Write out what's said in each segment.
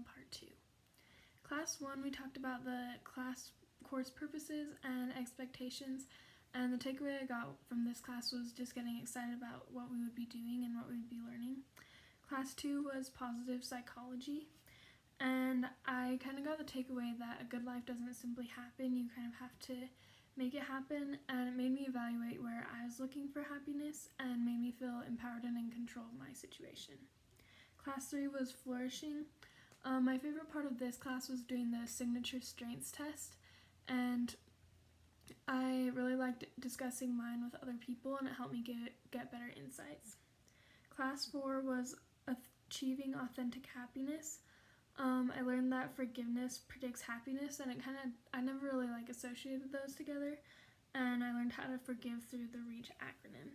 part 2. Class 1, we talked about the class course purposes and expectations, and the takeaway I got from this class was just getting excited about what we would be doing and what we would be learning. Class 2 was positive psychology, and I kind of got the takeaway that a good life doesn't simply happen, you kind of have to make it happen, and it made me evaluate where I was looking for happiness and made me feel empowered and in control of my situation. Class 3 was flourishing. My favorite part of this class was doing the signature strengths test, and I really liked discussing mine with other people, and it helped me get better insights. Class 4 was achieving authentic happiness. I learned that forgiveness predicts happiness, and I never really associated those together, and I learned how to forgive through the REACH acronym.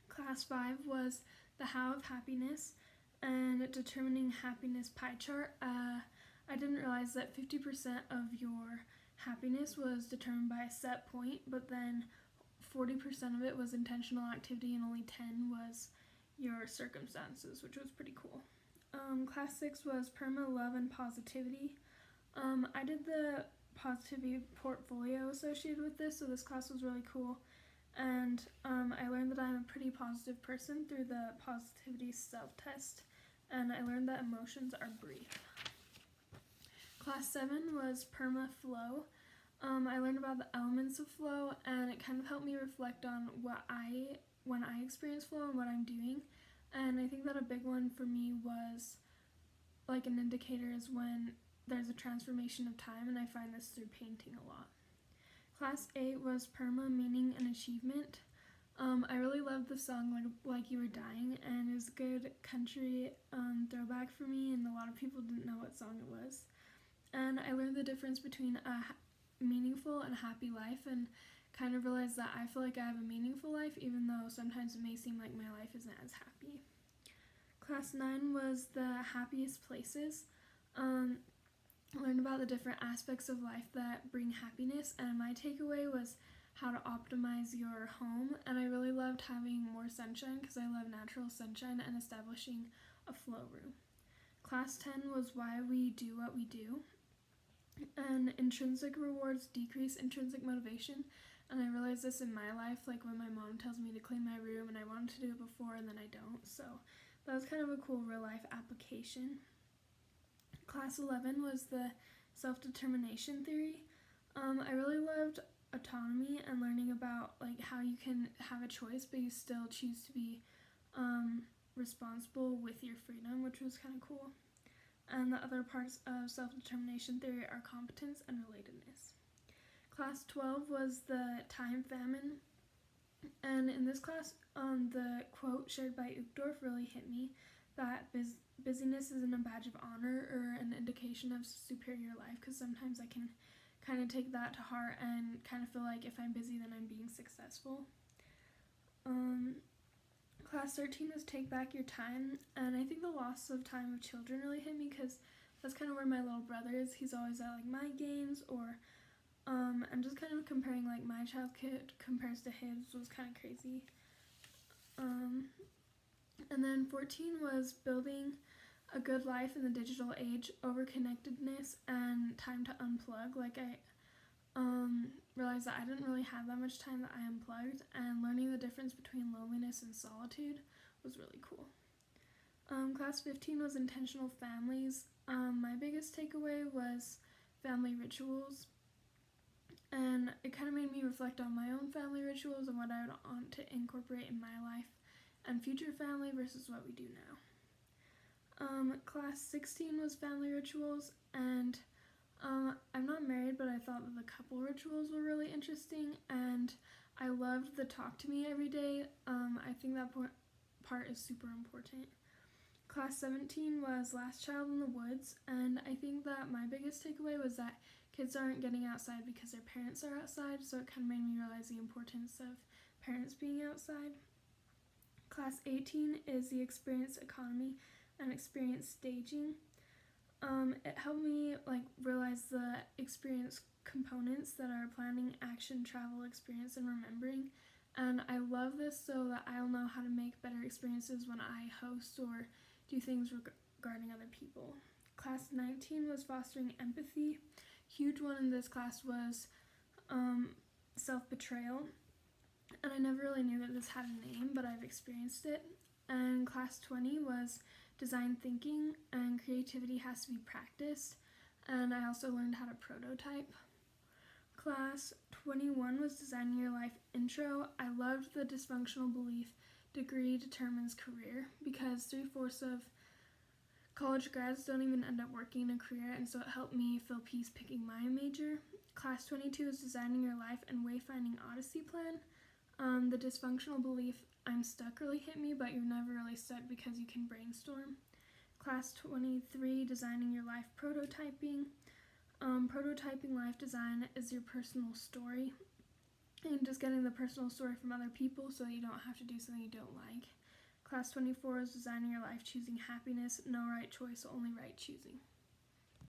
Class 5 was the how of happiness and determining happiness pie chart. I didn't realize that 50% of your happiness was determined by a set point, but then 40% of it was intentional activity and only 10 was your circumstances, which was pretty cool. Class 6 was perma, love, and positivity. I did the positivity portfolio associated with this, so this class was really cool. And I learned that I'm a pretty positive person through the positivity self-test, and I learned that emotions are brief. Class 7 was perma flow. I learned about the elements of flow, and it kind of helped me reflect on when I experience flow and what I'm doing. And I think that a big one for me was an indicator is when there's a transformation of time, and I find this through painting a lot. Class 8 was perma, meaning and achievement. I really loved the song Like You Were Dying, and it was a good country throwback for me, and a lot of people didn't know what song it was. And I learned the difference between a meaningful and happy life, and kind of realized that I feel like I have a meaningful life, even though sometimes it may seem like my life isn't as happy. Class 9 was the happiest places. I learned about the different aspects of life that bring happiness, and my takeaway was how to optimize your home, and I really loved having more sunshine because I love natural sunshine and establishing a flow room. Class 10 was why we do what we do, and intrinsic rewards decrease intrinsic motivation, and I realized this in my life, when my mom tells me to clean my room and I wanted to do it before and then I don't, so that was kind of a cool real life application. Class 11 was the self-determination theory. I really loved autonomy and learning about how you can have a choice but you still choose to be responsible with your freedom, which was kind of cool. And the other parts of self-determination theory are competence and relatedness. Class 12 was the time famine, and in this class, the quote shared by Uchtdorf really hit me, that busyness isn't a badge of honor or an indication of superior life, because sometimes I can kind of take that to heart and kind of feel like if I'm busy then I'm being successful. Class 13 was take back your time, and I think the loss of time of children really hit me because that's kind of where my little brother is. He's always at my games, or I'm just kind of comparing my childhood compares to his was kind of crazy. And then 14 was building a good life in the digital age, overconnectedness, and time to unplug. I realized that I didn't really have that much time that I unplugged, and learning the difference between loneliness and solitude was really cool. Class 15 was intentional families. My biggest takeaway was family rituals, and it kind of made me reflect on my own family rituals and what I would want to incorporate in my life and future family versus what we do now. Class 16 was family rituals, and I'm not married, but I thought that the couple rituals were really interesting, and I loved the talk to me every day. I think that part is super important. Class 17 was Last Child in the Woods, and I think that my biggest takeaway was that kids aren't getting outside because their parents are outside, so it kind of made me realize the importance of parents being outside. Class 18 is the experience economy and experience staging. It helped me realize the experience components that are planning, action, travel, experience, and remembering. And I love this so that I'll know how to make better experiences when I host or do things regarding other people. Class 19 was fostering empathy. Huge one in this class was self-betrayal. And I never really knew that this had a name, but I've experienced it. And class 20 was design thinking, and creativity has to be practiced. And I also learned how to prototype. Class 21 was designing your life intro. I loved the dysfunctional belief degree determines career, because 3/4 of college grads don't even end up working in a career, and so it helped me feel peace picking my major. Class 22 is designing your life and wayfinding odyssey plan. The dysfunctional belief I'm stuck really hit me, but you're never really stuck because you can brainstorm. Class 23, designing your life prototyping. Prototyping life design is your personal story, and just getting the personal story from other people so that you don't have to do something you don't like. Class 24 is designing your life choosing happiness. No right choice, only right choosing.